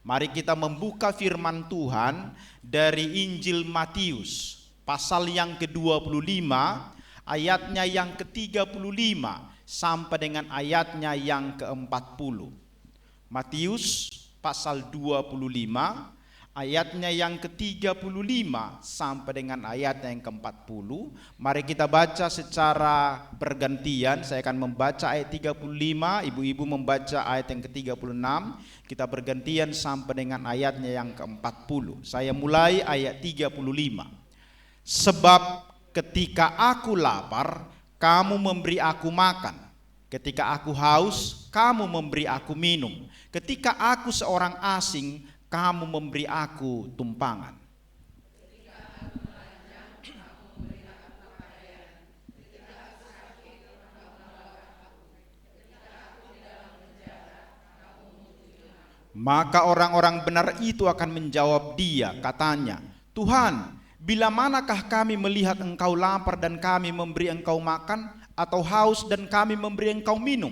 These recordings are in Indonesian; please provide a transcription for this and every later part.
Mari kita membuka firman Tuhan dari Injil Matius pasal yang ke-25 ayatnya yang ke-35 sampai dengan ayatnya yang ke-40. Matius pasal 25 ayatnya yang ke-35 sampai dengan ayatnya yang ke-40. Mari kita baca secara bergantian. Saya akan membaca ayat 35, ibu-ibu membaca ayat yang ke-36. Kita bergantian sampai dengan ayatnya yang ke-40. Saya mulai ayat 35. Sebab ketika aku lapar, kamu memberi aku makan. Ketika aku haus, kamu memberi aku minum. Ketika aku seorang asing, kamu memberi aku tumpangan. Maka orang-orang benar itu akan menjawab dia, katanya, Tuhan, bila manakah kami melihat engkau lapar dan kami memberi engkau makan, atau haus dan kami memberi engkau minum?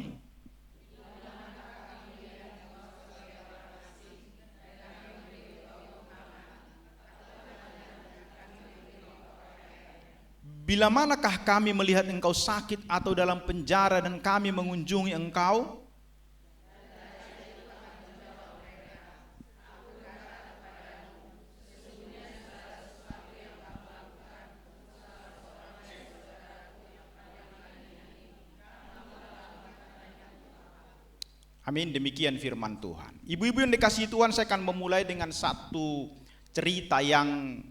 Bila manakah kami melihat engkau sakit atau dalam penjara dan kami mengunjungi engkau? Amin, demikian firman Tuhan. Ibu-ibu yang dikasihi Tuhan, saya akan memulai dengan satu cerita yang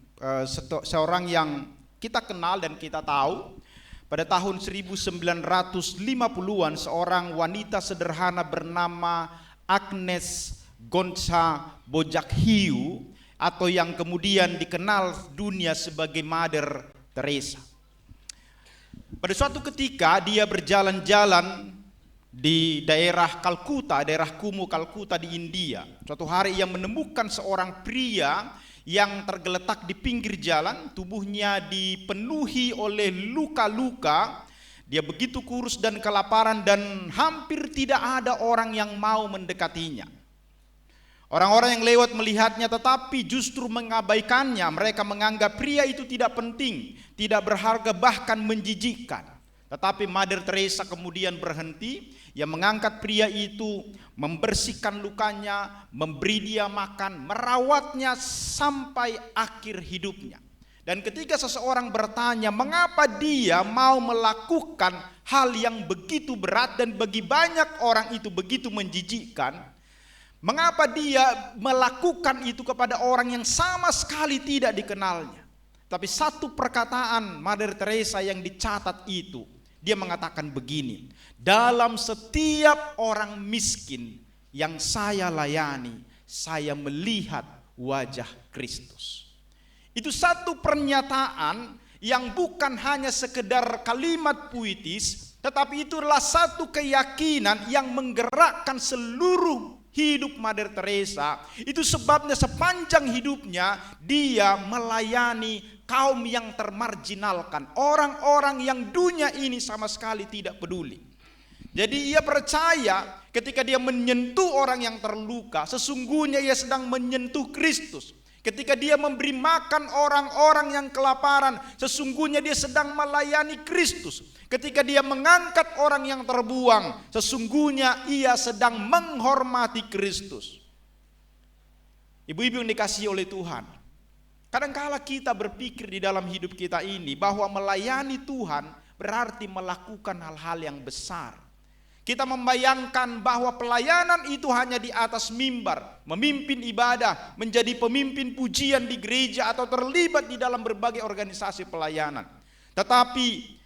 seorang yang kita kenal dan kita tahu. Pada tahun 1950-an seorang wanita sederhana bernama Agnes Gonza Bojack-Hiu atau yang kemudian dikenal dunia sebagai Mother Teresa. Pada suatu ketika dia berjalan-jalan di daerah Kalkuta, daerah kumuh Kalkuta di India. Suatu hari ia menemukan seorang pria yang tergeletak di pinggir jalan, tubuhnya dipenuhi oleh luka-luka. Dia begitu kurus dan kelaparan dan hampir tidak ada orang yang mau mendekatinya. Orang-orang yang lewat melihatnya tetapi justru mengabaikannya. Mereka menganggap pria itu tidak penting, tidak berharga, bahkan menjijikkan. Tetapi Mother Teresa kemudian berhenti. Ia mengangkat pria itu, membersihkan lukanya, memberi dia makan, merawatnya sampai akhir hidupnya. Dan ketika seseorang bertanya mengapa dia mau melakukan hal yang begitu berat dan bagi banyak orang itu begitu menjijikkan, mengapa dia melakukan itu kepada orang yang sama sekali tidak dikenalnya. Tapi satu perkataan Mother Teresa yang dicatat itu, dia mengatakan begini, dalam setiap orang miskin yang saya layani, saya melihat wajah Kristus. Itu satu pernyataan yang bukan hanya sekedar kalimat puitis, tetapi itu adalah satu keyakinan yang menggerakkan seluruh hidup Mother Teresa. Itu sebabnya sepanjang hidupnya dia melayani kaum yang termarginalkan, orang-orang yang dunia ini sama sekali tidak peduli. Jadi ia percaya ketika dia menyentuh orang yang terluka, sesungguhnya ia sedang menyentuh Kristus. Ketika dia memberi makan orang-orang yang kelaparan, sesungguhnya dia sedang melayani Kristus. Ketika dia mengangkat orang yang terbuang, sesungguhnya ia sedang menghormati Kristus. Ibu-ibu yang dikasihi oleh Tuhan, kadangkala kita berpikir di dalam hidup kita ini bahwa melayani Tuhan berarti melakukan hal-hal yang besar. Kita membayangkan bahwa pelayanan itu hanya di atas mimbar, memimpin ibadah, menjadi pemimpin pujian di gereja atau terlibat di dalam berbagai organisasi pelayanan. Tetapi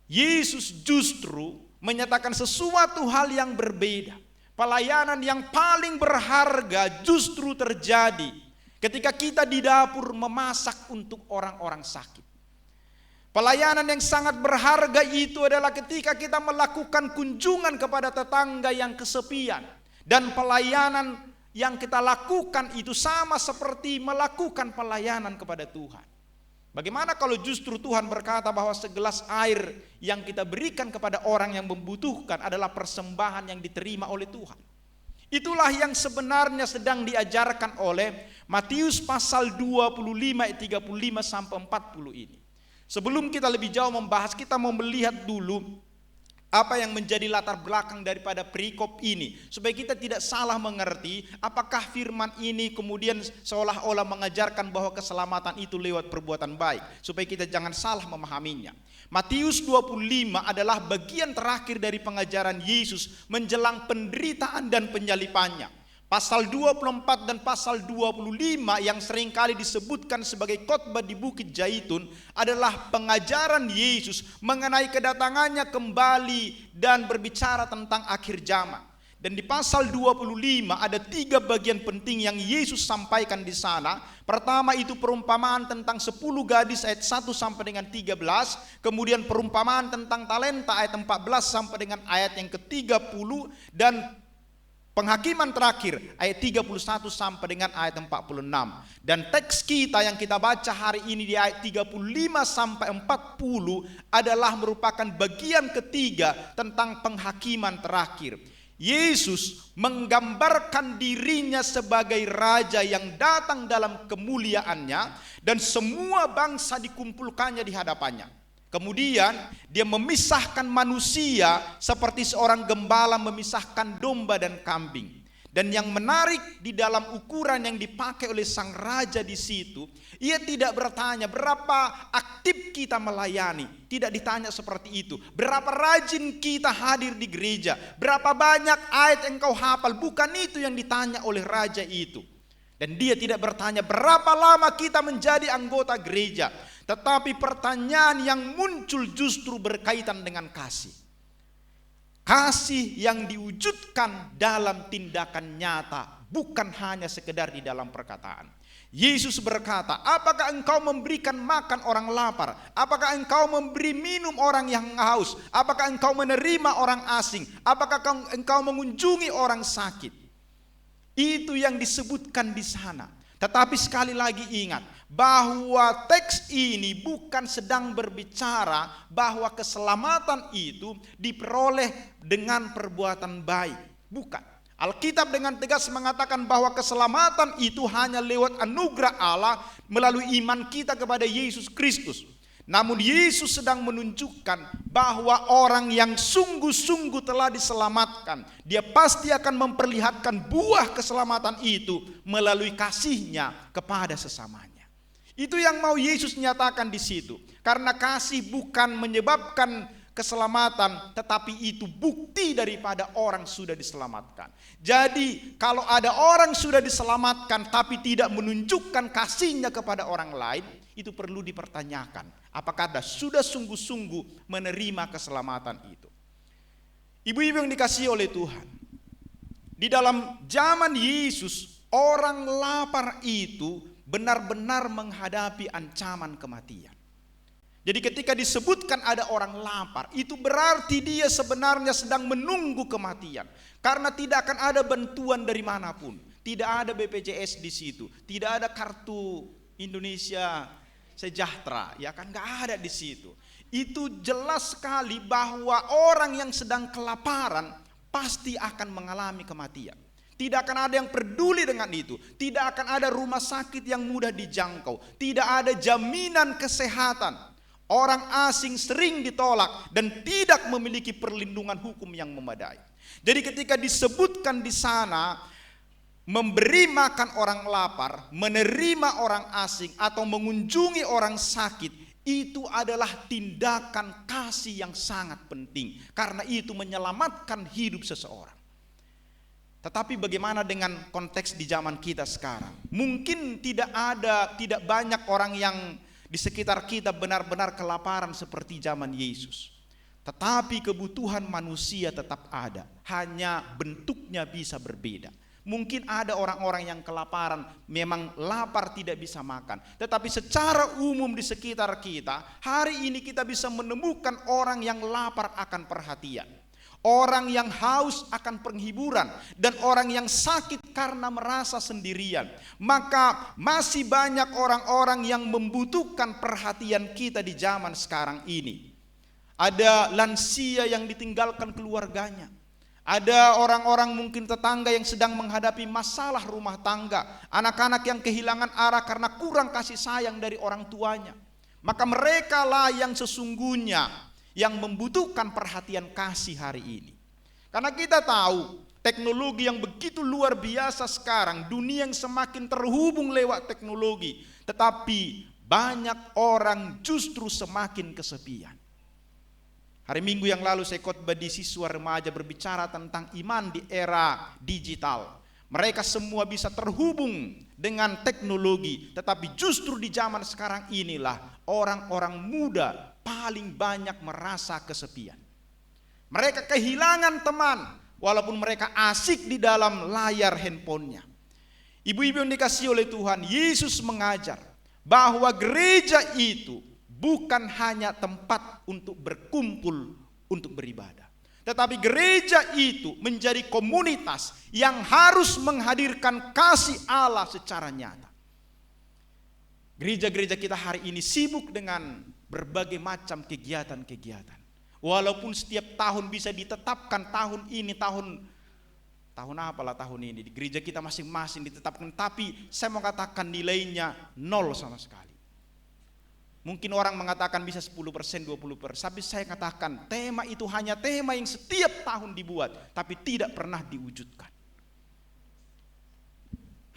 Yesus justru menyatakan sesuatu hal yang berbeda. Pelayanan yang paling berharga justru terjadi ketika kita di dapur memasak untuk orang-orang sakit. Pelayanan yang sangat berharga itu adalah ketika kita melakukan kunjungan kepada tetangga yang kesepian. Dan pelayanan yang kita lakukan itu sama seperti melakukan pelayanan kepada Tuhan. Bagaimana kalau justru Tuhan berkata bahwa segelas air yang kita berikan kepada orang yang membutuhkan adalah persembahan yang diterima oleh Tuhan. Itulah yang sebenarnya sedang diajarkan oleh Matius pasal 25 ayat 35 sampai 40 ini. Sebelum kita lebih jauh membahas, kita mau melihat dulu apa yang menjadi latar belakang daripada perikop ini, supaya kita tidak salah mengerti apakah firman ini kemudian seolah-olah mengajarkan bahwa keselamatan itu lewat perbuatan baik, supaya kita jangan salah memahaminya. Matius 25 adalah bagian terakhir dari pengajaran Yesus menjelang penderitaan dan penyalipannya. Pasal 24 dan pasal 25 yang seringkali disebutkan sebagai khotbah di Bukit Zaitun adalah pengajaran Yesus mengenai kedatangannya kembali dan berbicara tentang akhir zaman. Dan di pasal 25 ada 3 bagian penting yang Yesus sampaikan di sana. Pertama itu perumpamaan tentang 10 gadis ayat 1 sampai dengan 13. Kemudian perumpamaan tentang talenta ayat 14 sampai dengan ayat yang ke-30. Dan penghakiman terakhir ayat 31 sampai dengan ayat 46. Dan teks kita yang kita baca hari ini di ayat 35 sampai 40 adalah merupakan bagian ketiga tentang penghakiman terakhir. Yesus menggambarkan dirinya sebagai raja yang datang dalam kemuliaannya dan semua bangsa dikumpulkannya di hadapannya. Kemudian dia memisahkan manusia seperti seorang gembala memisahkan domba dan kambing. Dan yang menarik di dalam ukuran yang dipakai oleh sang raja di situ, ia tidak bertanya berapa aktif kita melayani, tidak ditanya seperti itu. Berapa rajin kita hadir di gereja, berapa banyak ayat yang kau hafal, bukan itu yang ditanya oleh raja itu. Dan dia tidak bertanya berapa lama kita menjadi anggota gereja, tetapi pertanyaan yang muncul justru berkaitan dengan kasih. Kasih yang diwujudkan dalam tindakan nyata, bukan hanya sekedar di dalam perkataan. Yesus berkata, apakah engkau memberikan makan orang lapar? Apakah engkau memberi minum orang yang haus? Apakah engkau menerima orang asing? Apakah engkau mengunjungi orang sakit? Itu yang disebutkan di sana. Tetapi sekali lagi ingat bahwa teks ini bukan sedang berbicara bahwa keselamatan itu diperoleh dengan perbuatan baik. Bukan. Alkitab dengan tegas mengatakan bahwa keselamatan itu hanya lewat anugerah Allah melalui iman kita kepada Yesus Kristus. Namun Yesus sedang menunjukkan bahwa orang yang sungguh-sungguh telah diselamatkan, dia pasti akan memperlihatkan buah keselamatan itu melalui kasihnya kepada sesamanya. Itu yang mau Yesus nyatakan di situ. Karena kasih bukan menyebabkan keselamatan, tetapi itu bukti daripada orang sudah diselamatkan. Jadi kalau ada orang sudah diselamatkan tapi tidak menunjukkan kasihnya kepada orang lain, itu perlu dipertanyakan. Apakah Anda sudah sungguh-sungguh menerima keselamatan itu? Ibu-ibu yang dikasihi oleh Tuhan, di dalam zaman Yesus, orang lapar itu benar-benar menghadapi ancaman kematian. Jadi ketika disebutkan ada orang lapar, itu berarti dia sebenarnya sedang menunggu kematian. Karena tidak akan ada bantuan dari manapun. Tidak ada BPJS di situ. Tidak ada kartu Indonesia Sejahtera, ya kan, nggak ada di situ. Itu jelas sekali bahwa orang yang sedang kelaparan pasti akan mengalami kematian. Tidak akan ada yang peduli dengan itu. Tidak akan ada rumah sakit yang mudah dijangkau. Tidak ada jaminan kesehatan. Orang asing sering ditolak dan tidak memiliki perlindungan hukum yang memadai. Jadi ketika disebutkan di sana memberi makan orang lapar, menerima orang asing, atau mengunjungi orang sakit, itu adalah tindakan kasih yang sangat penting. Karena itu menyelamatkan hidup seseorang. Tetapi bagaimana dengan konteks di zaman kita sekarang? Mungkin tidak banyak orang yang di sekitar kita benar-benar kelaparan seperti zaman Yesus. Tetapi kebutuhan manusia tetap ada. Hanya bentuknya bisa berbeda. Mungkin ada orang-orang yang kelaparan, memang lapar tidak bisa makan. Tetapi secara umum di sekitar kita, hari ini kita bisa menemukan orang yang lapar akan perhatian. Orang yang haus akan penghiburan. Dan orang yang sakit karena merasa sendirian. Maka masih banyak orang-orang yang membutuhkan perhatian kita di zaman sekarang ini. Ada lansia yang ditinggalkan keluarganya. Ada orang-orang mungkin tetangga yang sedang menghadapi masalah rumah tangga. Anak-anak yang kehilangan arah karena kurang kasih sayang dari orang tuanya. Maka mereka lah yang sesungguhnya yang membutuhkan perhatian kasih hari ini. Karena kita tahu teknologi yang begitu luar biasa sekarang. Dunia yang semakin terhubung lewat teknologi. Tetapi banyak orang justru semakin kesepian. Hari Minggu yang lalu saya khotbah di siswa remaja berbicara tentang iman di era digital. Mereka semua bisa terhubung dengan teknologi, tetapi justru di zaman sekarang inilah orang-orang muda paling banyak merasa kesepian. Mereka kehilangan teman walaupun mereka asik di dalam layar handphonenya. Ibu-ibu yang dikasihi oleh Tuhan, Yesus mengajar bahwa gereja itu bukan hanya tempat untuk berkumpul, untuk beribadah. Tetapi gereja itu menjadi komunitas yang harus menghadirkan kasih Allah secara nyata. Gereja-gereja kita hari ini sibuk dengan berbagai macam kegiatan-kegiatan. Walaupun setiap tahun bisa ditetapkan tahun ini, tahun apalah tahun ini. Di gereja kita masing-masing ditetapkan. Tapi saya mau katakan nilainya nol sama sekali. Mungkin orang mengatakan bisa 10%, 20%. Tapi saya katakan tema itu hanya tema yang setiap tahun dibuat. Tapi tidak pernah diwujudkan.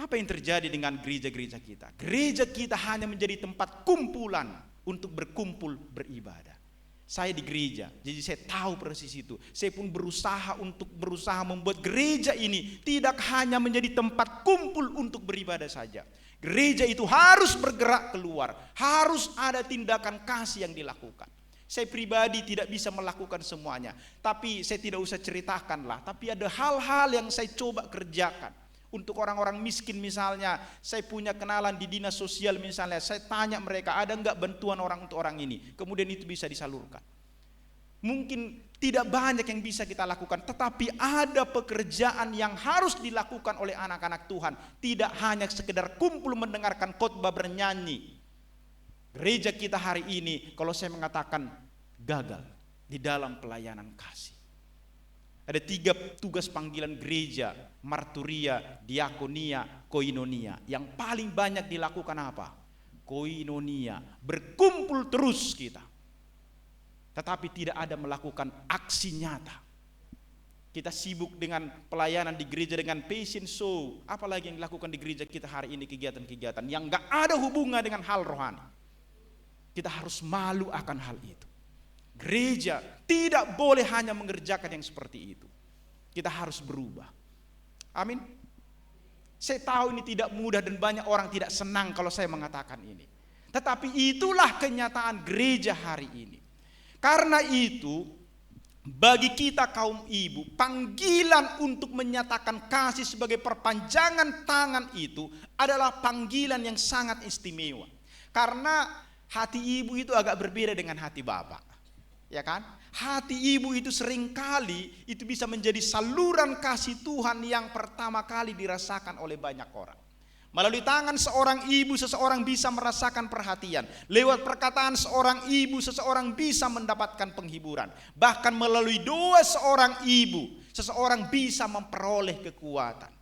Apa yang terjadi dengan gereja-gereja kita? Gereja kita hanya menjadi tempat kumpulan untuk berkumpul beribadah. Saya di gereja, jadi saya tahu persis itu. Saya pun berusaha membuat gereja ini tidak hanya menjadi tempat kumpul untuk beribadah saja. Gereja itu harus bergerak keluar, harus ada tindakan kasih yang dilakukan. Saya pribadi tidak bisa melakukan semuanya, tapi saya tidak usah ceritakanlah. Tapi ada hal-hal yang saya coba kerjakan. Untuk orang-orang miskin misalnya, saya punya kenalan di dinas sosial misalnya, saya tanya mereka ada enggak bantuan orang untuk orang ini, kemudian itu bisa disalurkan. Mungkin tidak banyak yang bisa kita lakukan, tetapi ada pekerjaan yang harus dilakukan oleh anak-anak Tuhan. Tidak hanya sekedar kumpul mendengarkan khotbah bernyanyi. Gereja kita hari ini, kalau saya mengatakan gagal di dalam pelayanan kasih. Ada 3 tugas panggilan gereja, marturia, diakonia, koinonia. Yang paling banyak dilakukan apa? Koinonia, berkumpul terus kita. Tetapi tidak ada melakukan aksi nyata. Kita sibuk dengan pelayanan di gereja dengan passion show. Apalagi yang dilakukan di gereja kita hari ini, kegiatan-kegiatan yang gak ada hubungan dengan hal rohani. Kita harus malu akan hal itu. Gereja tidak boleh hanya mengerjakan yang seperti itu. Kita harus berubah. Amin. Saya tahu ini tidak mudah dan banyak orang tidak senang kalau saya mengatakan ini. Tetapi itulah kenyataan gereja hari ini. Karena itu, bagi kita kaum ibu, panggilan untuk menyatakan kasih sebagai perpanjangan tangan itu adalah panggilan yang sangat istimewa. Karena hati ibu itu agak berbeda dengan hati bapak. Ya kan? Hati ibu itu seringkali itu bisa menjadi saluran kasih Tuhan yang pertama kali dirasakan oleh banyak orang. Melalui tangan seorang ibu, seseorang bisa merasakan perhatian. Lewat perkataan seorang ibu, seseorang bisa mendapatkan penghiburan. Bahkan melalui doa seorang ibu, seseorang bisa memperoleh kekuatan.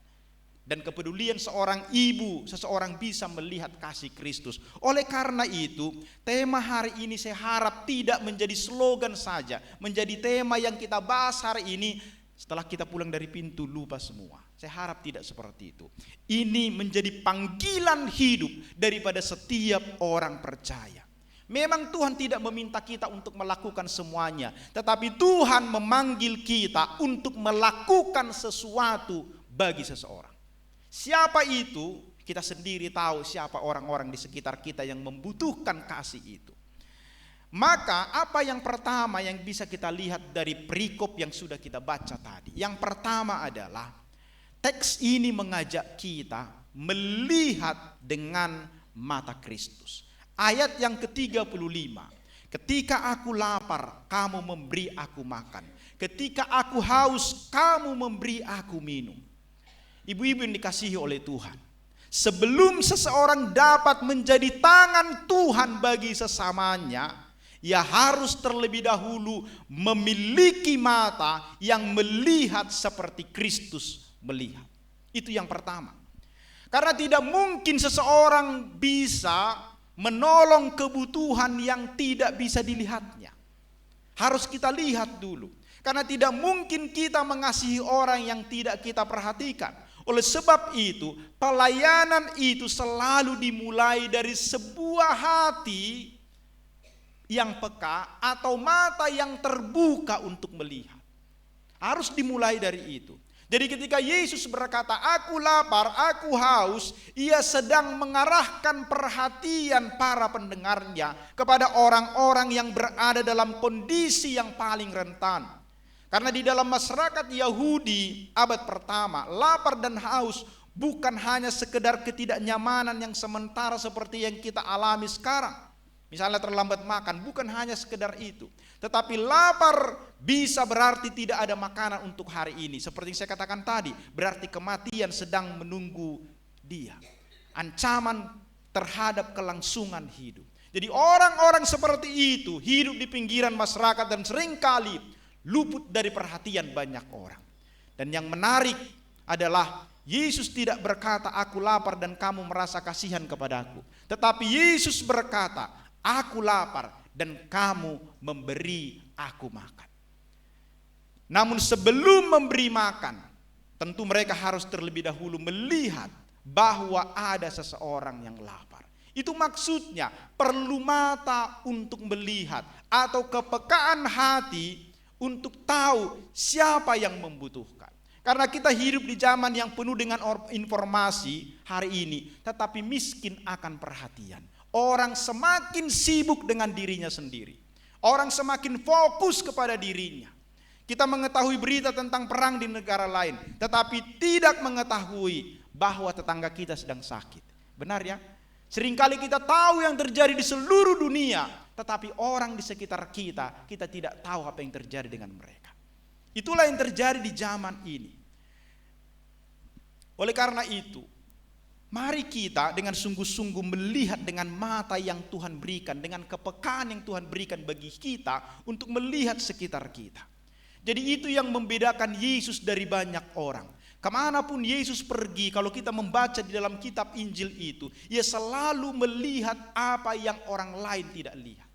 Dan kepedulian seorang ibu, seseorang bisa melihat kasih Kristus. Oleh karena itu, tema hari ini saya harap tidak menjadi slogan saja. Menjadi tema yang kita bahas hari ini, setelah kita pulang dari pintu lupa semua. Saya harap tidak seperti itu. Ini menjadi panggilan hidup daripada setiap orang percaya. Memang Tuhan tidak meminta kita untuk melakukan semuanya, tetapi Tuhan memanggil kita untuk melakukan sesuatu bagi seseorang. Siapa itu? Kita sendiri tahu siapa orang-orang di sekitar kita yang membutuhkan kasih itu. Maka apa yang pertama yang bisa kita lihat dari perikop yang sudah kita baca tadi? Yang pertama adalah teks ini mengajak kita melihat dengan mata Kristus. Ayat yang ke-35. Ketika aku lapar, kamu memberi aku makan. Ketika aku haus, kamu memberi aku minum. Ibu-ibu yang dikasihi oleh Tuhan, sebelum seseorang dapat menjadi tangan Tuhan bagi sesamanya, ia harus terlebih dahulu memiliki mata yang melihat seperti Kristus melihat. Itu yang pertama. Karena tidak mungkin seseorang bisa menolong kebutuhan yang tidak bisa dilihatnya. Harus kita lihat dulu. Karena tidak mungkin kita mengasihi orang yang tidak kita perhatikan. Oleh sebab itu, pelayanan itu selalu dimulai dari sebuah hati yang peka atau mata yang terbuka untuk melihat. Harus dimulai dari itu. Jadi ketika Yesus berkata, "Aku lapar, aku haus," ia sedang mengarahkan perhatian para pendengarnya kepada orang-orang yang berada dalam kondisi yang paling rentan. Karena di dalam masyarakat Yahudi abad pertama, lapar dan haus bukan hanya sekedar ketidaknyamanan yang sementara seperti yang kita alami sekarang. Misalnya terlambat makan, bukan hanya sekedar itu. Tetapi lapar bisa berarti tidak ada makanan untuk hari ini. Seperti yang saya katakan tadi, berarti kematian sedang menunggu dia. Ancaman terhadap kelangsungan hidup. Jadi orang-orang seperti itu hidup di pinggiran masyarakat dan seringkali luput dari perhatian banyak orang. Dan yang menarik adalah Yesus tidak berkata, "Aku lapar dan kamu merasa kasihan kepadaku." Tetapi Yesus berkata, "Aku lapar dan kamu memberi aku makan." Namun sebelum memberi makan, tentu mereka harus terlebih dahulu melihat bahwa ada seseorang yang lapar. Itu maksudnya perlu mata untuk melihat atau kepekaan hati untuk tahu siapa yang membutuhkan. Karena kita hidup di zaman yang penuh dengan informasi hari ini, tetapi miskin akan perhatian. Orang semakin sibuk dengan dirinya sendiri. Orang semakin fokus kepada dirinya. Kita mengetahui berita tentang perang di negara lain, tetapi tidak mengetahui bahwa tetangga kita sedang sakit. Benar ya? Seringkali kita tahu yang terjadi di seluruh dunia, tetapi orang di sekitar kita, kita tidak tahu apa yang terjadi dengan mereka. Itulah yang terjadi di zaman ini. Oleh karena itu, mari kita dengan sungguh-sungguh melihat dengan mata yang Tuhan berikan, dengan kepekaan yang Tuhan berikan bagi kita untuk melihat sekitar kita. Jadi itu yang membedakan Yesus dari banyak orang. Kemanapun Yesus pergi, kalau kita membaca di dalam kitab Injil itu, ia selalu melihat apa yang orang lain tidak lihat.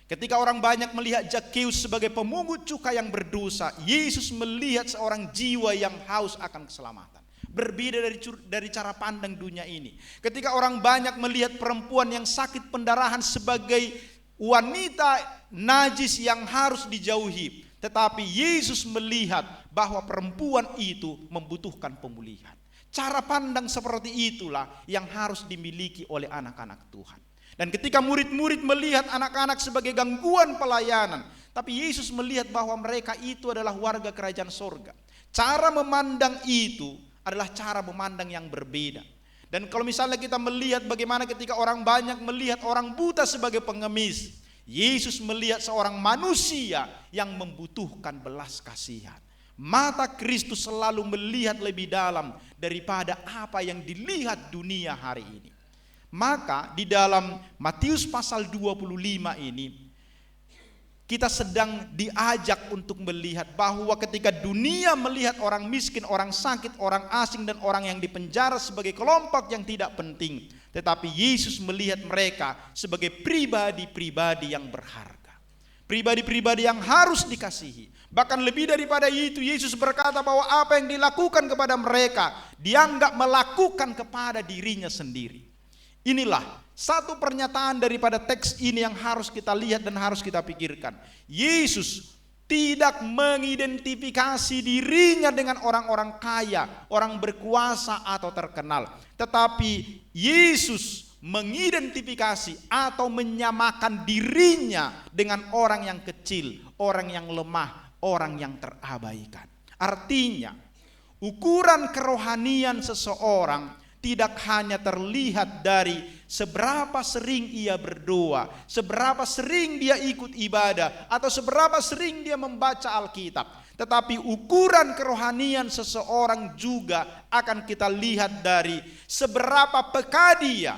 Ketika orang banyak melihat Zakheus sebagai pemungut cukai yang berdosa, Yesus melihat seorang jiwa yang haus akan keselamatan. Berbeda dari cara pandang dunia ini. Ketika orang banyak melihat perempuan yang sakit pendarahan sebagai wanita najis yang harus dijauhi, tetapi Yesus melihat bahwa perempuan itu membutuhkan pemulihan. Cara pandang seperti itulah yang harus dimiliki oleh anak-anak Tuhan. Dan ketika murid-murid melihat anak-anak sebagai gangguan pelayanan, tapi Yesus melihat bahwa mereka itu adalah warga kerajaan sorga. Cara memandang itu adalah cara memandang yang berbeda. Dan kalau misalnya kita melihat bagaimana ketika orang banyak melihat orang buta sebagai pengemis, Yesus melihat seorang manusia yang membutuhkan belas kasihan. Mata Kristus selalu melihat lebih dalam daripada apa yang dilihat dunia hari ini. Maka di dalam Matius pasal 25 ini, kita sedang diajak untuk melihat bahwa ketika dunia melihat orang miskin, orang sakit, orang asing dan orang yang dipenjara sebagai kelompok yang tidak penting, tetapi Yesus melihat mereka sebagai pribadi-pribadi yang berharga. Pribadi-pribadi yang harus dikasihi. Bahkan lebih daripada itu, Yesus berkata bahwa apa yang dilakukan kepada mereka, dianggap melakukan kepada dirinya sendiri. Inilah satu pernyataan daripada teks ini yang harus kita lihat dan harus kita pikirkan. Yesus tidak mengidentifikasi dirinya dengan orang-orang kaya, orang berkuasa atau terkenal. Tetapi Yesus mengidentifikasi atau menyamakan dirinya dengan orang yang kecil, orang yang lemah, orang yang terabaikan. Artinya, ukuran kerohanian seseorang tidak hanya terlihat dari seberapa sering ia berdoa, seberapa sering dia ikut ibadah, atau seberapa sering dia membaca Alkitab. Tetapi ukuran kerohanian seseorang juga akan kita lihat dari seberapa peka dia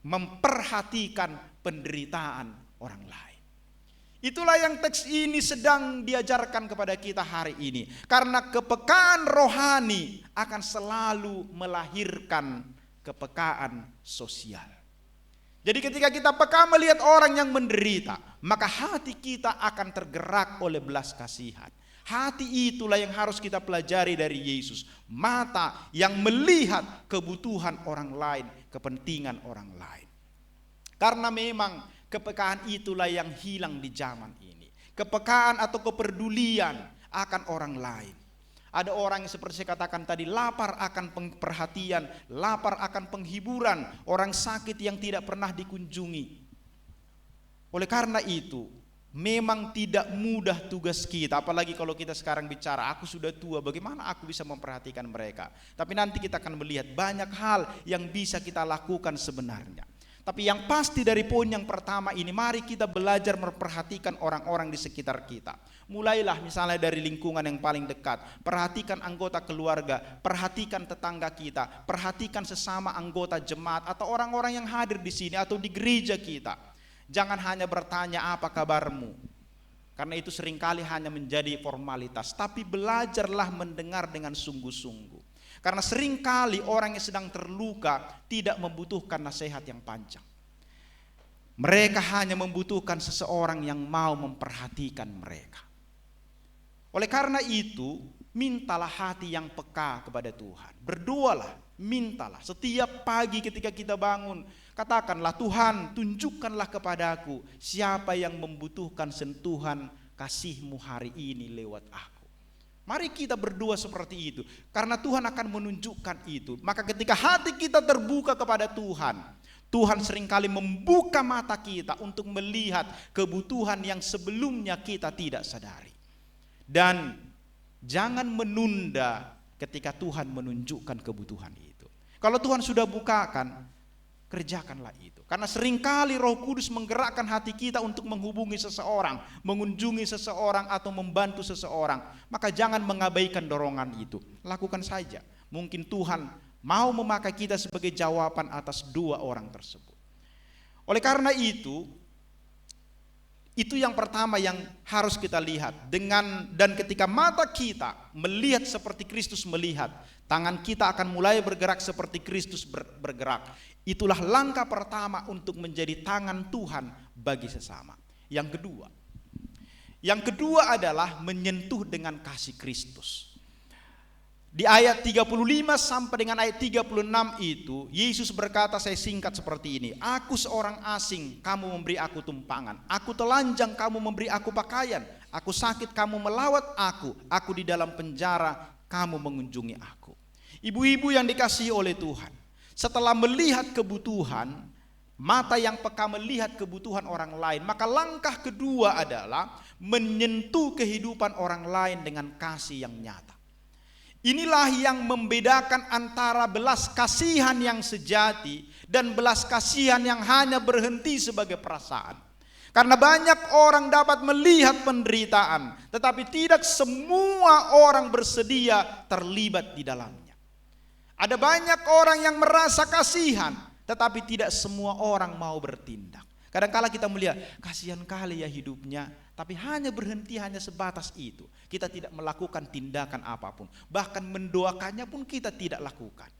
memperhatikan penderitaan orang lain. Itulah yang teks ini sedang diajarkan kepada kita hari ini. Karena kepekaan rohani akan selalu melahirkan kepekaan sosial. Jadi ketika kita peka melihat orang yang menderita, maka hati kita akan tergerak oleh belas kasihan. Hati itulah yang harus kita pelajari dari Yesus. Mata yang melihat kebutuhan orang lain, kepentingan orang lain. Karena memang kepekaan itulah yang hilang di zaman ini. Kepekaan atau kepedulian akan orang lain. Ada orang yang seperti saya katakan tadi, lapar akan perhatian, lapar akan penghiburan, orang sakit yang tidak pernah dikunjungi. Oleh karena itu, memang tidak mudah tugas kita, apalagi kalau kita sekarang bicara, aku sudah tua, bagaimana aku bisa memperhatikan mereka. Tapi nanti kita akan melihat banyak hal yang bisa kita lakukan sebenarnya. Tapi yang pasti dari poin yang pertama ini, mari kita belajar memperhatikan orang-orang di sekitar kita. Mulailah misalnya dari lingkungan yang paling dekat. Perhatikan anggota keluarga, perhatikan tetangga kita, perhatikan sesama anggota jemaat atau orang-orang yang hadir di sini atau di gereja kita. Jangan hanya bertanya apa kabarmu, karena itu seringkali hanya menjadi formalitas. Tapi belajarlah mendengar dengan sungguh-sungguh. Karena seringkali orang yang sedang terluka tidak membutuhkan nasihat yang panjang. Mereka hanya membutuhkan seseorang yang mau memperhatikan mereka. Oleh karena itu, mintalah hati yang peka kepada Tuhan. Berdoalah, mintalah. Setiap pagi ketika kita bangun, katakanlah, Tuhan, tunjukkanlah kepadaku siapa yang membutuhkan sentuhan kasih-Mu hari ini lewat aku. Mari kita berdoa seperti itu, karena Tuhan akan menunjukkan itu. Maka ketika hati kita terbuka kepada Tuhan, Tuhan seringkali membuka mata kita untuk melihat kebutuhan yang sebelumnya kita tidak sadari. Dan jangan menunda ketika Tuhan menunjukkan kebutuhan itu. Kalau Tuhan sudah bukakan, kerjakanlah itu. Karena seringkali Roh Kudus menggerakkan hati kita untuk menghubungi seseorang, mengunjungi seseorang atau membantu seseorang. Maka jangan mengabaikan dorongan itu. Lakukan saja. Mungkin Tuhan mau memakai kita sebagai jawaban atas dua orang tersebut. Oleh karena itu yang pertama yang harus kita lihat. Dan ketika mata kita melihat seperti Kristus melihat, tangan kita akan mulai bergerak seperti Kristus bergerak. Itulah langkah pertama untuk menjadi tangan Tuhan bagi sesama. Yang kedua adalah menyentuh dengan kasih Kristus. Di ayat 35 sampai dengan ayat 36 itu, Yesus berkata, saya singkat seperti ini. Aku seorang asing, kamu memberi aku tumpangan. Aku telanjang, kamu memberi aku pakaian. Aku sakit, kamu melawat aku. Aku di dalam penjara, kamu mengunjungi aku. Ibu-ibu yang dikasihi oleh Tuhan, setelah melihat kebutuhan, mata yang peka melihat kebutuhan orang lain, maka langkah kedua adalah menyentuh kehidupan orang lain dengan kasih yang nyata. Inilah yang membedakan antara belas kasihan yang sejati dan belas kasihan yang hanya berhenti sebagai perasaan. Karena banyak orang dapat melihat penderitaan, tetapi tidak semua orang bersedia terlibat di dalamnya. Ada banyak orang yang merasa kasihan, tetapi tidak semua orang mau bertindak. Kadang-kala kita melihat, kasihan kali ya hidupnya, tapi hanya berhenti hanya sebatas itu. Kita tidak melakukan tindakan apapun. Bahkan mendoakannya pun kita tidak lakukan.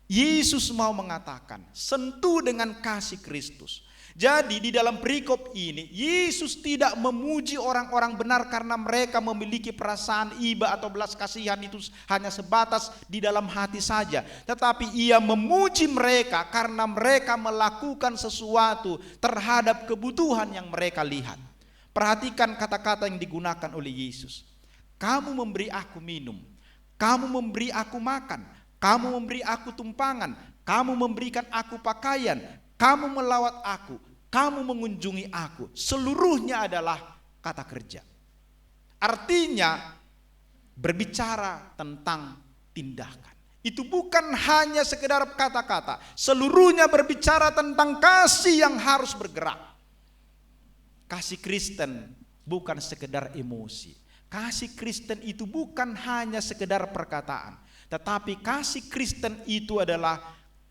Yesus mau mengatakan, sentuh dengan kasih Kristus. Jadi di dalam perikop ini, Yesus tidak memuji orang-orang benar karena mereka memiliki perasaan iba atau belas kasihan itu hanya sebatas di dalam hati saja. Tetapi ia memuji mereka karena mereka melakukan sesuatu terhadap kebutuhan yang mereka lihat. Perhatikan kata-kata yang digunakan oleh Yesus. Kamu memberi aku minum, kamu memberi aku makan, kamu memberi aku tumpangan, kamu memberikan aku pakaian, kamu melawat aku, kamu mengunjungi aku. Seluruhnya adalah kata kerja. Artinya berbicara tentang tindakan. Itu bukan hanya sekedar kata-kata. Seluruhnya berbicara tentang kasih yang harus bergerak. Kasih Kristen bukan sekedar emosi. Kasih Kristen itu bukan hanya sekedar perkataan. Tetapi kasih Kristen itu adalah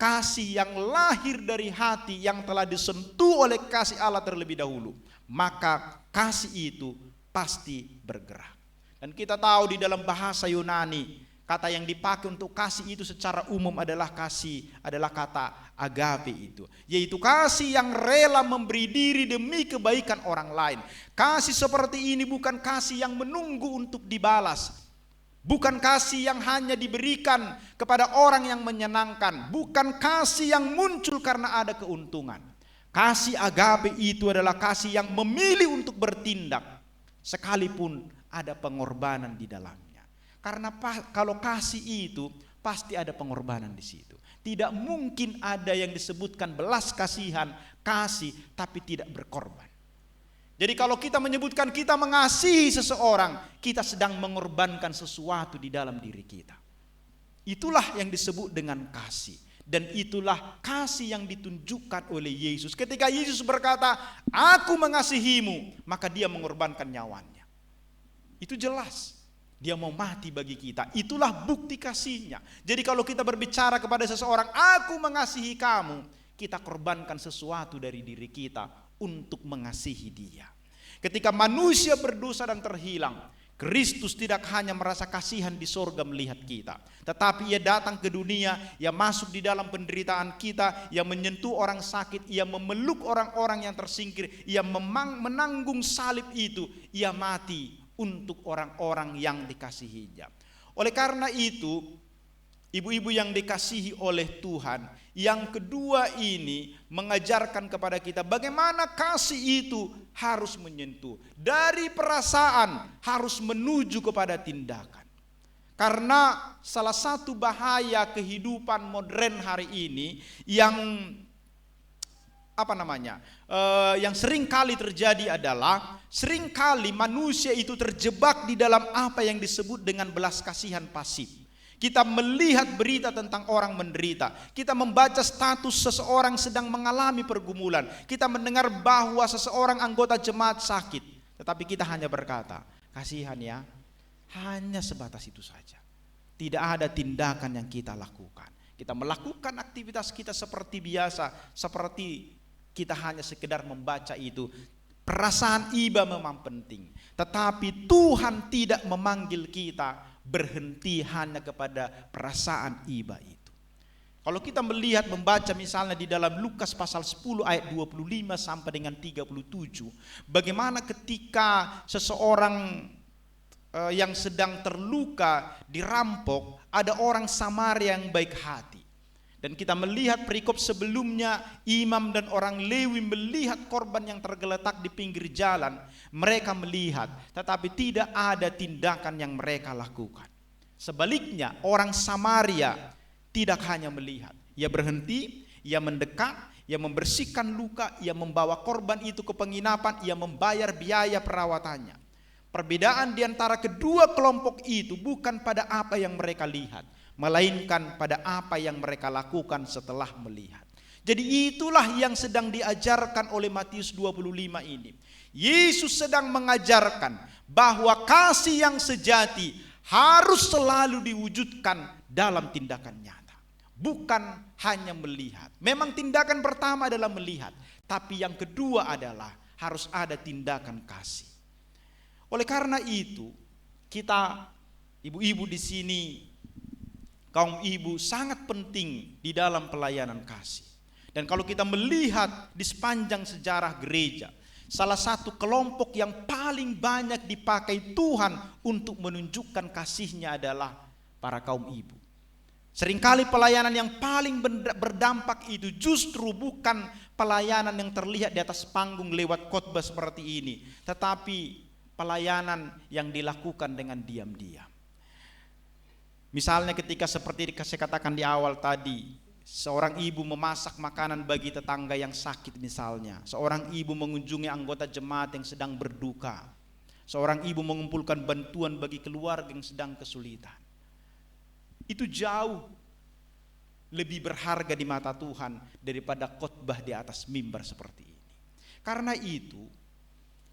kasih yang lahir dari hati yang telah disentuh oleh kasih Allah terlebih dahulu, maka kasih itu pasti bergerak. Dan kita tahu di dalam bahasa Yunani, kata yang dipakai untuk kasih itu secara umum adalah kata agape itu, yaitu kasih yang rela memberi diri demi kebaikan orang lain. Kasih seperti ini bukan kasih yang menunggu untuk dibalas, bukan kasih yang hanya diberikan kepada orang yang menyenangkan, bukan kasih yang muncul karena ada keuntungan. Kasih agape itu adalah kasih yang memilih untuk bertindak sekalipun ada pengorbanan di dalamnya. Karena kalau kasih itu pasti ada pengorbanan di situ. Tidak mungkin ada yang disebutkan belas kasihan, kasih tapi tidak berkorban. Jadi kalau kita menyebutkan kita mengasihi seseorang, kita sedang mengorbankan sesuatu di dalam diri kita. Itulah yang disebut dengan kasih. Dan itulah kasih yang ditunjukkan oleh Yesus. Ketika Yesus berkata, aku mengasihimu, maka dia mengorbankan nyawanya. Itu jelas. Dia mau mati bagi kita. Itulah bukti kasihnya. Jadi kalau kita berbicara kepada seseorang, aku mengasihi kamu, kita korbankan sesuatu dari diri kita untuk mengasihi dia. Ketika manusia berdosa dan terhilang, Kristus tidak hanya merasa kasihan di sorga melihat kita, tetapi ia datang ke dunia, ia masuk di dalam penderitaan kita, ia menyentuh orang sakit, ia memeluk orang-orang yang tersingkir, ia menanggung salib itu, ia mati untuk orang-orang yang dikasihinya. Oleh karena itu, ibu-ibu yang dikasihi oleh Tuhan, yang kedua ini mengajarkan kepada kita bagaimana kasih itu harus menyentuh. Dari perasaan harus menuju kepada tindakan. Karena salah satu bahaya kehidupan modern hari ini yang yang sering kali terjadi adalah seringkali manusia itu terjebak di dalam apa yang disebut dengan belas kasihan pasif. Kita melihat berita tentang orang menderita, kita membaca status seseorang sedang mengalami pergumulan, kita mendengar bahwa seseorang anggota jemaat sakit, tetapi kita hanya berkata, kasihan ya, hanya sebatas itu saja. Tidak ada tindakan yang kita lakukan. Kita melakukan aktivitas kita seperti biasa, seperti kita hanya sekedar membaca itu. Perasaan iba memang penting, tetapi Tuhan tidak memanggil kita berhenti hanya kepada perasaan iba itu. Kalau kita melihat membaca misalnya di dalam Lukas pasal 10 ayat 25 sampai dengan 37, bagaimana ketika seseorang yang sedang terluka dirampok, ada orang Samaria yang baik hati. Dan kita melihat perikop sebelumnya, imam dan orang Lewi melihat korban yang tergeletak di pinggir jalan. Mereka melihat, tetapi tidak ada tindakan yang mereka lakukan. Sebaliknya, orang Samaria tidak hanya melihat. Ia berhenti, ia mendekat, ia membersihkan luka, ia membawa korban itu ke penginapan, ia membayar biaya perawatannya. Perbedaan di antara kedua kelompok itu bukan pada apa yang mereka lihat, melainkan pada apa yang mereka lakukan setelah melihat. Jadi itulah yang sedang diajarkan oleh Matius 25 ini. Yesus sedang mengajarkan bahwa kasih yang sejati harus selalu diwujudkan dalam tindakan nyata, bukan hanya melihat. Memang tindakan pertama adalah melihat, tapi yang kedua adalah harus ada tindakan kasih. Oleh karena itu, kita ibu-ibu di sini, kaum ibu sangat penting di dalam pelayanan kasih. Dan kalau kita melihat di sepanjang sejarah gereja, salah satu kelompok yang paling banyak dipakai Tuhan untuk menunjukkan kasihnya adalah para kaum ibu. Seringkali pelayanan yang paling berdampak itu justru bukan pelayanan yang terlihat di atas panggung lewat khotbah seperti ini, tetapi pelayanan yang dilakukan dengan diam-diam. Misalnya ketika seperti saya katakan di awal tadi, seorang ibu memasak makanan bagi tetangga yang sakit misalnya. Seorang ibu mengunjungi anggota jemaat yang sedang berduka. Seorang ibu mengumpulkan bantuan bagi keluarga yang sedang kesulitan. Itu jauh lebih berharga di mata Tuhan daripada khotbah di atas mimbar seperti ini. Karena itu,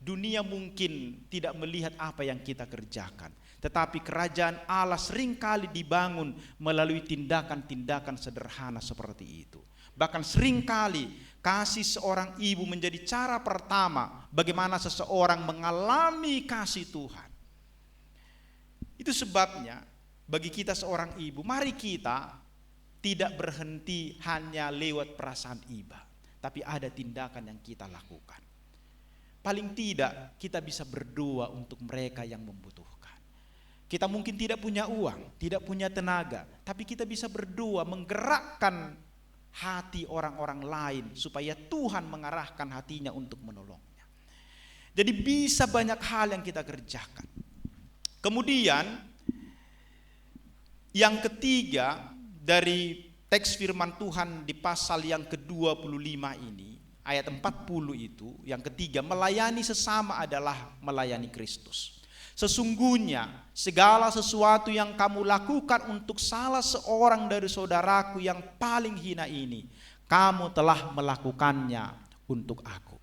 dunia mungkin tidak melihat apa yang kita kerjakan, tetapi kerajaan Allah seringkali dibangun melalui tindakan-tindakan sederhana seperti itu. Bahkan seringkali kasih seorang ibu menjadi cara pertama bagaimana seseorang mengalami kasih Tuhan. Itu sebabnya bagi kita seorang ibu, mari kita tidak berhenti hanya lewat perasaan iba, tapi ada tindakan yang kita lakukan. Paling tidak kita bisa berdoa untuk mereka yang membutuhkan. Kita mungkin tidak punya uang, tidak punya tenaga, tapi kita bisa berdoa menggerakkan hati orang-orang lain supaya Tuhan mengarahkan hatinya untuk menolongnya. Jadi bisa banyak hal yang kita kerjakan. Kemudian yang ketiga dari teks firman Tuhan di pasal yang ke-25 ini, ayat 40 itu, yang ketiga, melayani sesama adalah melayani Kristus. Sesungguhnya segala sesuatu yang kamu lakukan untuk salah seorang dari saudaraku yang paling hina ini, kamu telah melakukannya untuk aku.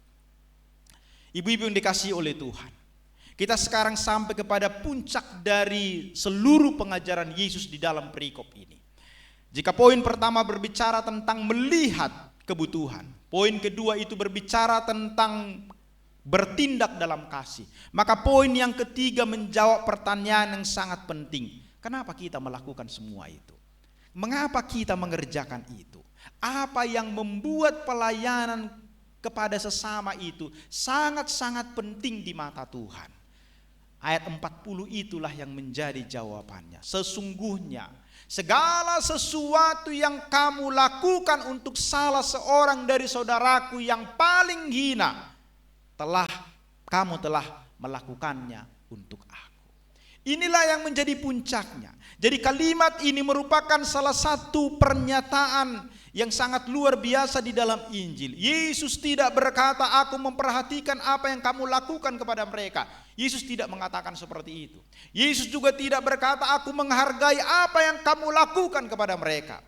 Ibu-ibu yang dikasihi oleh Tuhan, kita sekarang sampai kepada puncak dari seluruh pengajaran Yesus di dalam perikop ini. Jika poin pertama berbicara tentang melihat kebutuhan, poin kedua itu berbicara tentang bertindak dalam kasih, maka poin yang ketiga menjawab pertanyaan yang sangat penting. Kenapa kita melakukan semua itu? Mengapa kita mengerjakan itu? Apa yang membuat pelayanan kepada sesama itu sangat-sangat penting di mata Tuhan? Ayat 40 itulah yang menjadi jawabannya. Sesungguhnya segala sesuatu yang kamu lakukan untuk salah seorang dari saudaraku yang paling hina, kamu telah melakukannya untuk aku. Inilah yang menjadi puncaknya. Jadi kalimat ini merupakan salah satu pernyataan yang sangat luar biasa di dalam Injil. Yesus tidak berkata, aku memperhatikan apa yang kamu lakukan kepada mereka. Yesus tidak mengatakan seperti itu. Yesus juga tidak berkata, aku menghargai apa yang kamu lakukan kepada mereka.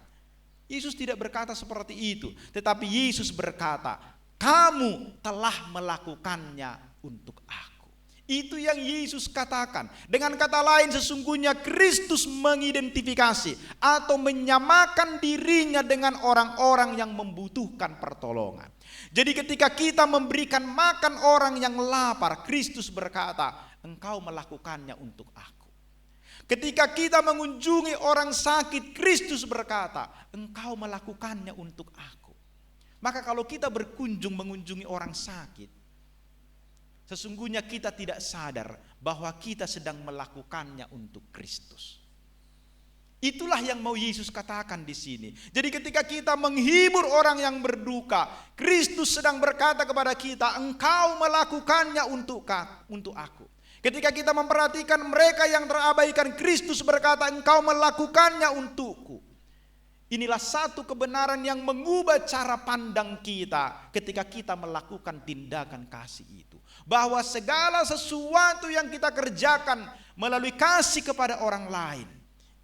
Yesus tidak berkata seperti itu. Tetapi Yesus berkata, kamu telah melakukannya untuk aku. Itu yang Yesus katakan. Dengan kata lain, sesungguhnya Kristus mengidentifikasi atau menyamakan dirinya dengan orang-orang yang membutuhkan pertolongan. Jadi ketika kita memberikan makan orang yang lapar, Kristus berkata, engkau melakukannya untuk aku. Ketika kita mengunjungi orang sakit, Kristus berkata, engkau melakukannya untuk aku. Maka kalau kita mengunjungi orang sakit, sesungguhnya kita tidak sadar bahwa kita sedang melakukannya untuk Kristus. Itulah yang mau Yesus katakan di sini. Jadi ketika kita menghibur orang yang berduka, Kristus sedang berkata kepada kita, engkau melakukannya untuk aku. Ketika kita memperhatikan mereka yang terabaikan, Kristus berkata, engkau melakukannya untukku. Inilah satu kebenaran yang mengubah cara pandang kita ketika kita melakukan tindakan kasih itu. Bahwa segala sesuatu yang kita kerjakan melalui kasih kepada orang lain,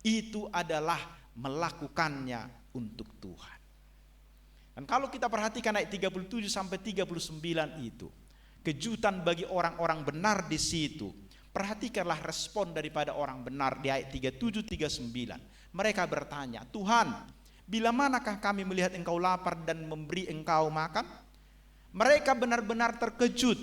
itu adalah melakukannya untuk Tuhan. Dan kalau kita perhatikan ayat 37 sampai 39 itu, kejutan bagi orang-orang benar di situ. Perhatikanlah respon daripada orang benar di ayat 37-39. Mereka bertanya, Tuhan, bila manakah kami melihat engkau lapar dan memberi engkau makan? Mereka benar-benar terkejut.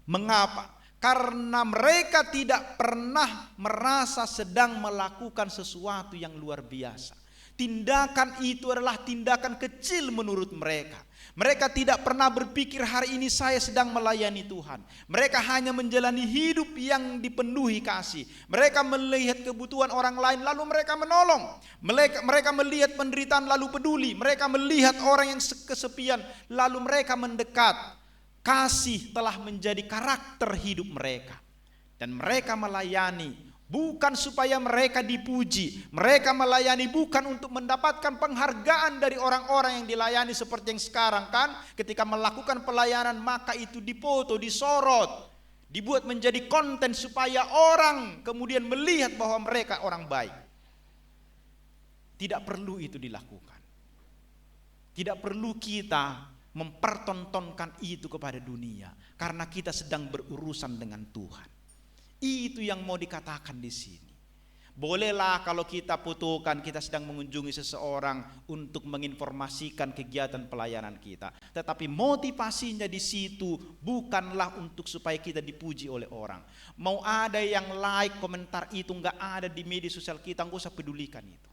Mengapa? Karena mereka tidak pernah merasa sedang melakukan sesuatu yang luar biasa. Tindakan itu adalah tindakan kecil menurut mereka. Mereka tidak pernah berpikir hari ini saya sedang melayani Tuhan. Mereka hanya menjalani hidup yang dipenuhi kasih. Mereka melihat kebutuhan orang lain lalu mereka menolong. Mereka melihat penderitaan lalu peduli. Mereka melihat orang yang kesepian lalu mereka mendekat. Kasih telah menjadi karakter hidup mereka. Dan mereka melayani bukan supaya mereka dipuji. Mereka melayani bukan untuk mendapatkan penghargaan dari orang-orang yang dilayani seperti yang sekarang kan. Ketika melakukan pelayanan maka itu dipoto, disorot. Dibuat menjadi konten supaya orang kemudian melihat bahwa mereka orang baik. Tidak perlu itu dilakukan. Tidak perlu kita mempertontonkan itu kepada dunia karena kita sedang berurusan dengan Tuhan. Itu yang mau dikatakan di sini. Bolehlah kalau kita butuhkan, kita sedang mengunjungi seseorang untuk menginformasikan kegiatan pelayanan kita. Tetapi motivasinya di situ bukanlah untuk supaya kita dipuji oleh orang. Mau ada yang like, komentar itu nggak ada di media sosial kita, nggak usah pedulikan itu.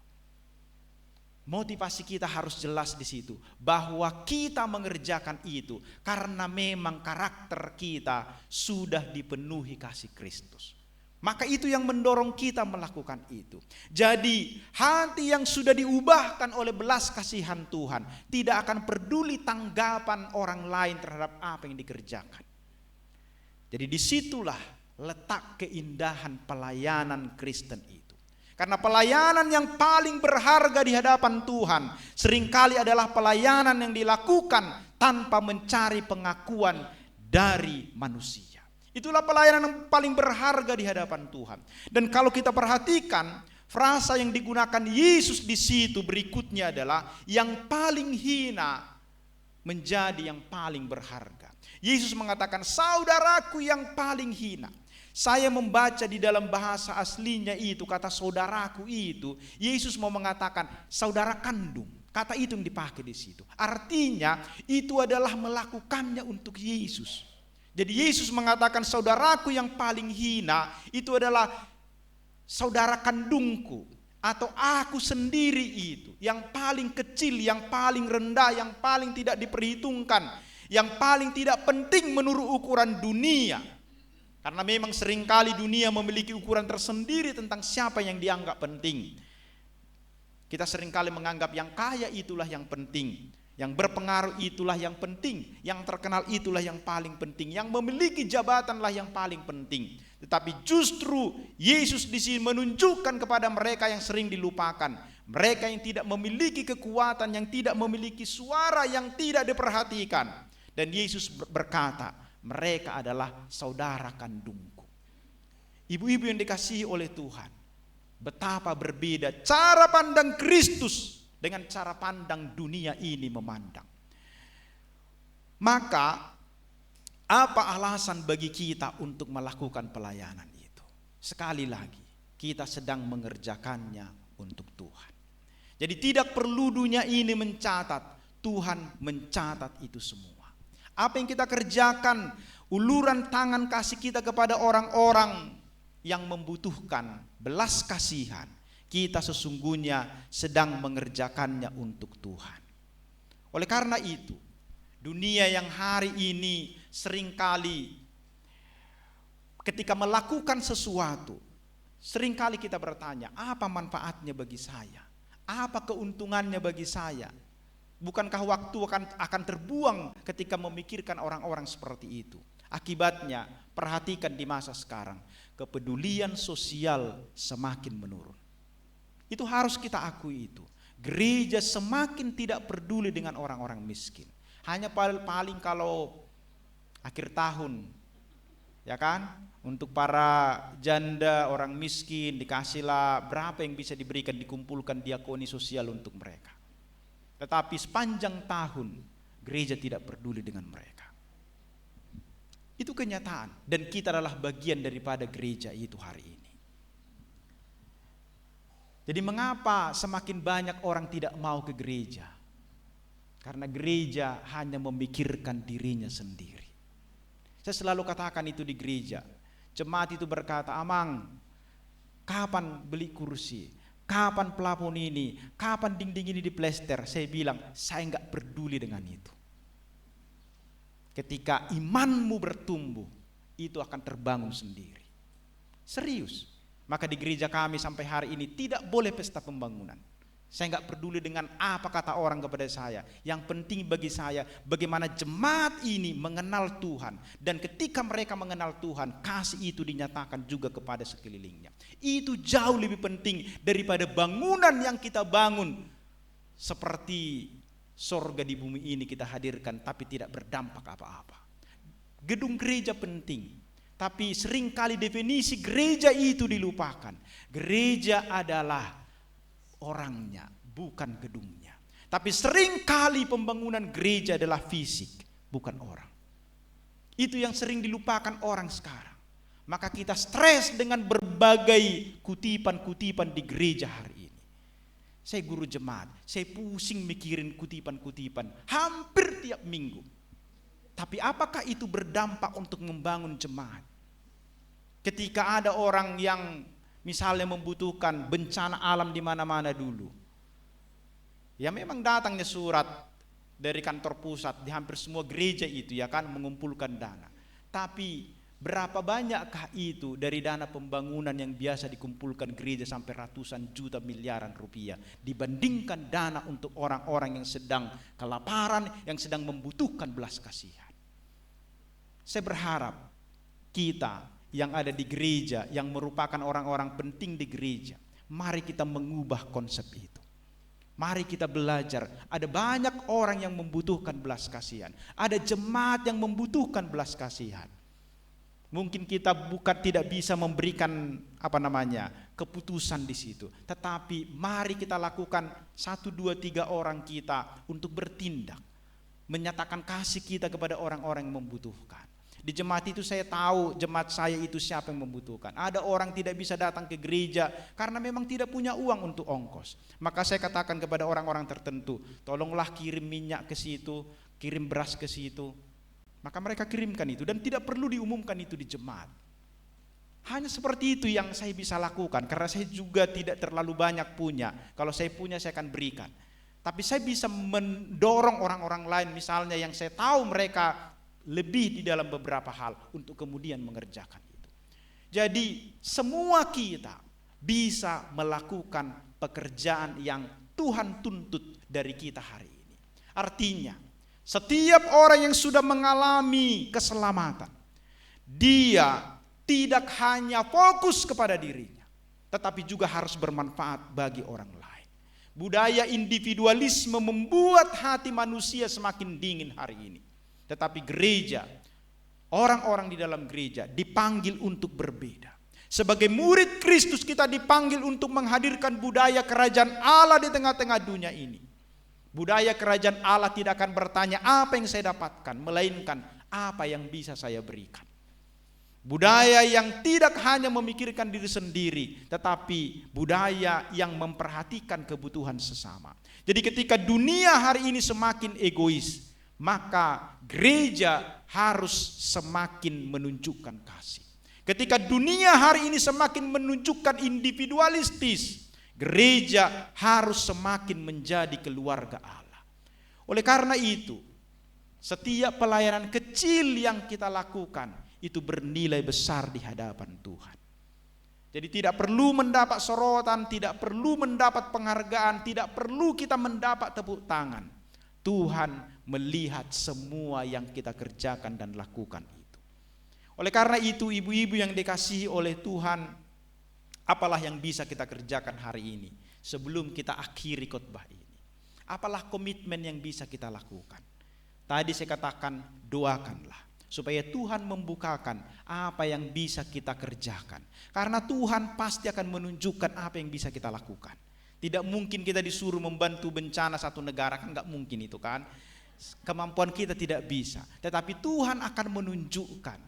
Motivasi kita harus jelas di situ bahwa kita mengerjakan itu karena memang karakter kita sudah dipenuhi kasih Kristus. Maka itu yang mendorong kita melakukan itu. Jadi hati yang sudah diubahkan oleh belas kasihan Tuhan tidak akan peduli tanggapan orang lain terhadap apa yang dikerjakan. Jadi disitulah letak keindahan pelayanan Kristen itu. Karena pelayanan yang paling berharga di hadapan Tuhan seringkali adalah pelayanan yang dilakukan tanpa mencari pengakuan dari manusia. Itulah pelayanan yang paling berharga di hadapan Tuhan. Dan kalau kita perhatikan, frasa yang digunakan Yesus di situ berikutnya adalah yang paling hina menjadi yang paling berharga. Yesus mengatakan, saudaraku yang paling hina. Saya membaca di dalam bahasa aslinya itu, kata saudaraku itu, Yesus mau mengatakan saudara kandung. Kata itu yang dipakai di situ. Artinya itu adalah melakukannya untuk Yesus. Jadi Yesus mengatakan saudaraku yang paling hina itu adalah saudara kandungku atau aku sendiri itu. Yang paling kecil, yang paling rendah, yang paling tidak diperhitungkan, yang paling tidak penting menurut ukuran dunia. Karena memang seringkali dunia memiliki ukuran tersendiri tentang siapa yang dianggap penting. Kita seringkali menganggap yang kaya itulah yang penting. Yang berpengaruh itulah yang penting, yang terkenal itulah yang paling penting, yang memiliki jabatanlah yang paling penting. Tetapi justru Yesus di sini menunjukkan kepada mereka yang sering dilupakan, mereka yang tidak memiliki kekuatan, yang tidak memiliki suara, yang tidak diperhatikan. Dan Yesus berkata, mereka adalah saudara kandungku. Ibu-ibu yang dikasihi oleh Tuhan, betapa berbeda cara pandang Kristus dengan cara pandang dunia ini memandang. Maka apa alasan bagi kita untuk melakukan pelayanan itu? Sekali lagi, kita sedang mengerjakannya untuk Tuhan. Jadi tidak perlu dunia ini mencatat, Tuhan mencatat itu semua. Apa yang kita kerjakan, uluran tangan kasih kita kepada orang-orang yang membutuhkan belas kasihan, kita sesungguhnya sedang mengerjakannya untuk Tuhan. Oleh karena itu, dunia yang hari ini seringkali ketika melakukan sesuatu, seringkali kita bertanya, apa manfaatnya bagi saya? Apa keuntungannya bagi saya? Bukankah waktu akan terbuang ketika memikirkan orang-orang seperti itu? Akibatnya, perhatikan di masa sekarang, kepedulian sosial semakin menurun. Itu harus kita akui itu. Gereja semakin tidak peduli dengan orang-orang miskin. Hanya paling kalau akhir tahun, ya kan? Untuk para janda, orang miskin, dikasihlah berapa yang bisa diberikan, dikumpulkan diakoni sosial untuk mereka. Tetapi sepanjang tahun, gereja tidak peduli dengan mereka. Itu kenyataan. Dan kita adalah bagian daripada gereja itu hari ini. Jadi mengapa semakin banyak orang tidak mau ke gereja? Karena gereja hanya memikirkan dirinya sendiri. Saya selalu katakan itu di gereja. Jemaat itu berkata, Amang, kapan beli kursi? Kapan plafon ini? Kapan dinding ini diplester? Saya bilang, saya enggak peduli dengan itu. Ketika imanmu bertumbuh, itu akan terbangun sendiri. Serius. Maka di gereja kami sampai hari ini tidak boleh pesta pembangunan. Saya enggak peduli dengan apa kata orang kepada saya. Yang penting bagi saya bagaimana jemaat ini mengenal Tuhan. Dan ketika mereka mengenal Tuhan, kasih itu dinyatakan juga kepada sekelilingnya. Itu jauh lebih penting daripada bangunan yang kita bangun. Seperti sorga di bumi ini kita hadirkan tapi tidak berdampak apa-apa. Gedung gereja penting. Tapi seringkali definisi gereja itu dilupakan. Gereja adalah orangnya, bukan gedungnya. Tapi seringkali pembangunan gereja adalah fisik, bukan orang. Itu yang sering dilupakan orang sekarang. Maka kita stres dengan berbagai kutipan-kutipan di gereja hari ini. Saya guru jemaat, saya pusing mikirin kutipan-kutipan hampir tiap minggu. Tapi apakah itu berdampak untuk membangun jemaat? Ketika ada orang yang misalnya membutuhkan bencana alam di mana-mana dulu, ya memang datangnya surat dari kantor pusat di hampir semua gereja itu ya kan mengumpulkan dana. Tapi berapa banyakkah itu dari dana pembangunan yang biasa dikumpulkan gereja sampai ratusan juta miliaran rupiah dibandingkan dana untuk orang-orang yang sedang kelaparan, yang sedang membutuhkan belas kasihan. Saya berharap kita yang ada di gereja, yang merupakan orang-orang penting di gereja, mari kita mengubah konsep itu. Mari kita belajar, ada banyak orang yang membutuhkan belas kasihan. Ada jemaat yang membutuhkan belas kasihan. Mungkin kita bukan tidak bisa memberikan keputusan di situ. Tetapi mari kita lakukan 1, 2, 3 orang kita untuk bertindak. Menyatakan kasih kita kepada orang-orang yang membutuhkan. Di jemaat itu saya tahu jemaat saya itu siapa yang membutuhkan. Ada orang tidak bisa datang ke gereja karena memang tidak punya uang untuk ongkos. Maka saya katakan kepada orang-orang tertentu, tolonglah kirim minyak ke situ, kirim beras ke situ. Maka mereka kirimkan itu dan tidak perlu diumumkan itu di jemaat. Hanya seperti itu yang saya bisa lakukan karena saya juga tidak terlalu banyak punya. Kalau saya punya saya akan berikan. Tapi saya bisa mendorong orang-orang lain misalnya yang saya tahu mereka lebih di dalam beberapa hal untuk kemudian mengerjakan itu. Jadi semua kita bisa melakukan pekerjaan yang Tuhan tuntut dari kita hari ini. Artinya setiap orang yang sudah mengalami keselamatan, dia tidak hanya fokus kepada dirinya, tetapi juga harus bermanfaat bagi orang lain. Budaya individualisme membuat hati manusia semakin dingin hari ini. Tetapi gereja, orang-orang di dalam gereja dipanggil untuk berbeda. Sebagai murid Kristus kita dipanggil untuk menghadirkan budaya kerajaan Allah di tengah-tengah dunia ini. Budaya kerajaan Allah tidak akan bertanya apa yang saya dapatkan, melainkan apa yang bisa saya berikan. Budaya yang tidak hanya memikirkan diri sendiri, tetapi budaya yang memperhatikan kebutuhan sesama. Jadi ketika dunia hari ini semakin egois, maka gereja harus semakin menunjukkan kasih. Ketika dunia hari ini semakin menunjukkan individualistis, gereja harus semakin menjadi keluarga Allah. Oleh karena itu, setiap pelayanan kecil yang kita lakukan itu bernilai besar di hadapan Tuhan. Jadi tidak perlu mendapat sorotan, tidak perlu mendapat penghargaan, tidak perlu kita mendapat tepuk tangan. Tuhan melihat semua yang kita kerjakan dan lakukan itu. Oleh karena itu ibu-ibu yang dikasihi oleh Tuhan, apalah yang bisa kita kerjakan hari ini sebelum kita akhiri khotbah ini? Apalah komitmen yang bisa kita lakukan? Tadi saya katakan doakanlah supaya Tuhan membukakan apa yang bisa kita kerjakan. Karena Tuhan pasti akan menunjukkan apa yang bisa kita lakukan. Tidak mungkin kita disuruh membantu bencana satu negara, kan gak mungkin itu kan. Kemampuan kita tidak bisa. Tetapi Tuhan akan menunjukkan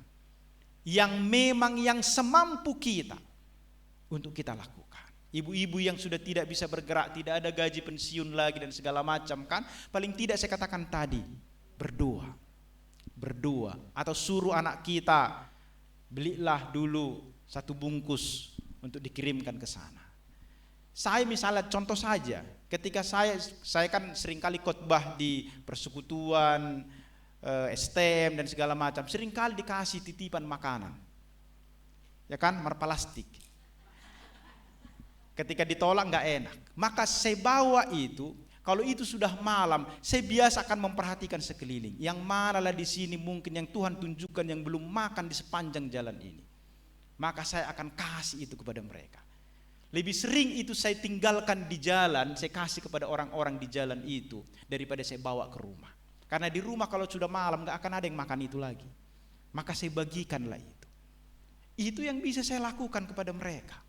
yang memang yang semampu kita untuk kita lakukan. Ibu-ibu yang sudah tidak bisa bergerak, tidak ada gaji pensiun lagi dan segala macam kan. Paling tidak saya katakan tadi, berdoa. Atau suruh anak kita, belilah dulu 1 bungkus untuk dikirimkan ke sana. Saya misalnya contoh saja, ketika saya kan seringkali khotbah di persekutuan, STM dan segala macam, seringkali dikasih titipan makanan, ya kan, plastik. Ketika ditolak nggak enak, maka saya bawa itu. Kalau itu sudah malam, saya biasa akan memperhatikan sekeliling. Yang manalah di sini mungkin yang Tuhan tunjukkan yang belum makan di sepanjang jalan ini, maka saya akan kasih itu kepada mereka. Lebih sering itu saya tinggalkan di jalan, saya kasih kepada orang-orang di jalan itu daripada saya bawa ke rumah. Karena di rumah kalau sudah malam gak akan ada yang makan itu lagi. Maka saya bagikanlah itu. Itu yang bisa saya lakukan kepada mereka.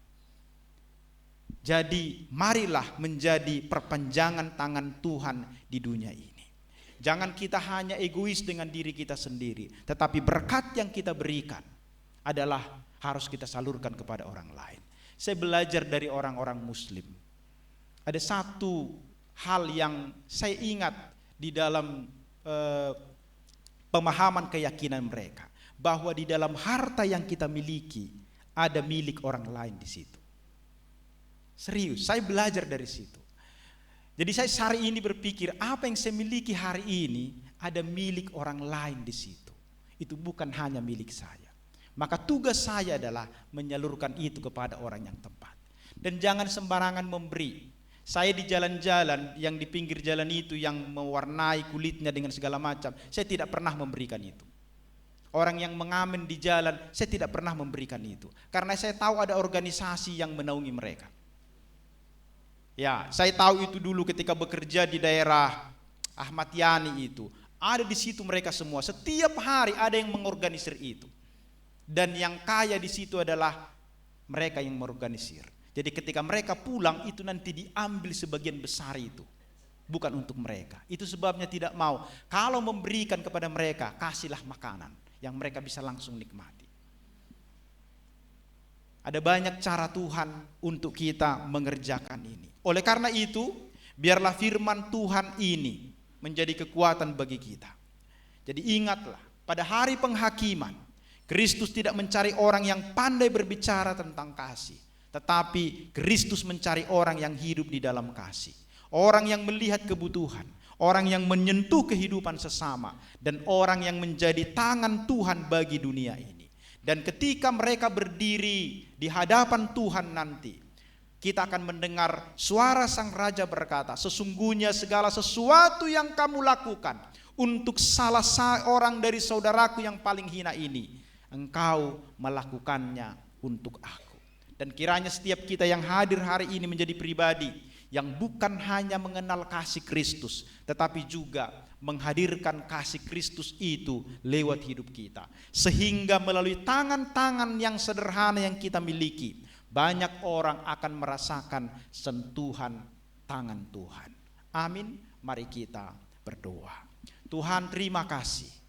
Jadi marilah menjadi perpanjangan tangan Tuhan di dunia ini. Jangan kita hanya egois dengan diri kita sendiri, tetapi berkat yang kita berikan adalah harus kita salurkan kepada orang lain. Saya belajar dari orang-orang Muslim. Ada satu hal yang saya ingat di dalam pemahaman keyakinan mereka, bahwa di dalam harta yang kita miliki ada milik orang lain di situ. Serius, saya belajar dari situ. Jadi saya hari ini berpikir, apa yang saya miliki hari ini ada milik orang lain di situ. Itu bukan hanya milik saya. Maka tugas saya adalah menyalurkan itu kepada orang yang tepat. Dan jangan sembarangan memberi. Saya di jalan-jalan yang di pinggir jalan itu yang mewarnai kulitnya dengan segala macam, saya tidak pernah memberikan itu. Orang yang mengamen di jalan, saya tidak pernah memberikan itu. Karena saya tahu ada organisasi yang menaungi mereka. Ya, saya tahu itu dulu ketika bekerja di daerah Ahmad Yani itu. Ada di situ mereka semua. Setiap hari ada yang mengorganisir itu. Dan yang kaya di situ adalah mereka yang mengorganisir. Jadi ketika mereka pulang itu nanti diambil sebagian besar itu. Bukan untuk mereka. Itu sebabnya tidak mau. Kalau memberikan kepada mereka, kasihlah makanan yang mereka bisa langsung nikmati. Ada banyak cara Tuhan untuk kita mengerjakan ini. Oleh karena itu, biarlah firman Tuhan ini menjadi kekuatan bagi kita. Jadi ingatlah, pada hari penghakiman, Kristus tidak mencari orang yang pandai berbicara tentang kasih, tetapi Kristus mencari orang yang hidup di dalam kasih. Orang yang melihat kebutuhan, orang yang menyentuh kehidupan sesama, dan orang yang menjadi tangan Tuhan bagi dunia ini. Dan ketika mereka berdiri di hadapan Tuhan nanti, kita akan mendengar suara Sang Raja berkata, sesungguhnya segala sesuatu yang kamu lakukan untuk salah seorang dari saudaraku yang paling hina ini, engkau melakukannya untuk aku. Dan kiranya setiap kita yang hadir hari ini menjadi pribadi yang bukan hanya mengenal kasih Kristus, tetapi juga menghadirkan kasih Kristus itu lewat hidup kita. Sehingga melalui tangan-tangan yang sederhana yang kita miliki, banyak orang akan merasakan sentuhan tangan Tuhan. Amin. Mari kita berdoa. Tuhan, terima kasih